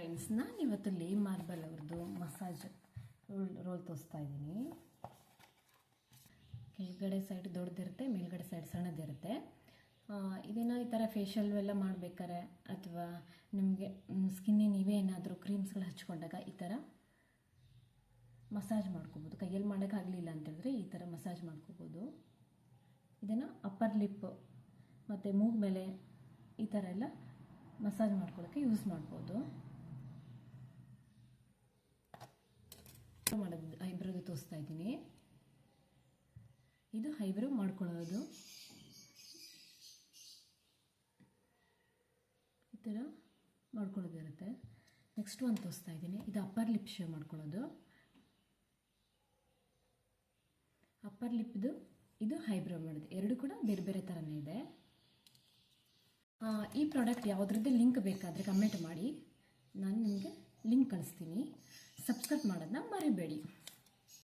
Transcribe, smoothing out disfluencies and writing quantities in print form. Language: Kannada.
ಫ್ರೆಂಡ್ಸ್, ನಾನಿವತ್ತು ಲೇ ಮಾರ್ಬಲ್ ಅವ್ರದ್ದು ಮಸಾಜ್ ರೋಲ್ ತೋರಿಸ್ತಾ ಇದ್ದೀನಿ. ಕೆಳಗಡೆ ಸೈಡ್ ದೊಡ್ಡದಿರುತ್ತೆ, ಮೇಲ್ಗಡೆ ಸೈಡ್ ಸಣ್ಣದಿರುತ್ತೆ. ಇದನ್ನು ಈ ಥರ ಫೇಶಿಯಲ್ ಎಲ್ಲ ಮಾಡಬೇಕಾರೆ ಅಥವಾ ನಿಮಗೆ ಸ್ಕಿನ್ನಿಗೆ ನೀವೇ ಏನಾದರೂ ಕ್ರೀಮ್ಸ್ಗಳು ಹಚ್ಕೊಂಡಾಗ ಈ ಥರ ಮಸಾಜ್ ಮಾಡ್ಕೋಬೋದು. ಕೈಯಲ್ಲಿ ಮಾಡೋಕ್ಕಾಗಲಿಲ್ಲ ಅಂತೇಳಿದ್ರೆ ಈ ಥರ ಮಸಾಜ್ ಮಾಡ್ಕೋಬೋದು. ಇದನ್ನು ಅಪ್ಪರ್ ಲಿಪ್ ಮತ್ತು ಮೂಗು ಮೇಲೆ ಈ ಥರ ಎಲ್ಲ ಮಸಾಜ್ ಮಾಡ್ಕೊಳ್ಳೋಕ್ಕೆ ಯೂಸ್ ಮಾಡ್ಬೋದು. ಮಾಡೋದು ಐಬ್ರೋದು ತೋರಿಸ್ತಾ ಇದ್ದೀನಿ. ಇದು ಐಬ್ರೋ ಮಾಡ್ಕೊಳ್ಳೋದು. ಈ ಥರ ಮಾಡ್ಕೊಳ್ಳೋದಿರುತ್ತೆ. ನೆಕ್ಸ್ಟ್ ಒಂದು ತೋರಿಸ್ತಾ ಇದ್ದೀನಿ. ಇದು ಅಪ್ಪರ್ ಲಿಪ್ ಶೇವ್ ಮಾಡ್ಕೊಳ್ಳೋದು. ಅಪ್ಪರ್ ಲಿಪ್ದು ಇದು ಐಬ್ರೋ ಮಾಡೋದು. ಎರಡು ಕೂಡ ಬೇರೆ ಬೇರೆ ಥರನೇ ಇದೆ. ಈ ಪ್ರಾಡಕ್ಟ್ ಯಾವುದ್ರದ್ದು ಲಿಂಕ್ ಬೇಕಾದರೆ ಕಮೆಂಟ್ ಮಾಡಿ, ನಾನು ನಿಮಗೆ ಲಿಂಕ್ ಕಳಿಸ್ತೀನಿ. ಸಬ್ಸ್ಕ್ರೈಬ್ ಮಾಡೋದನ್ನ ಮರಿಬೇಡಿ.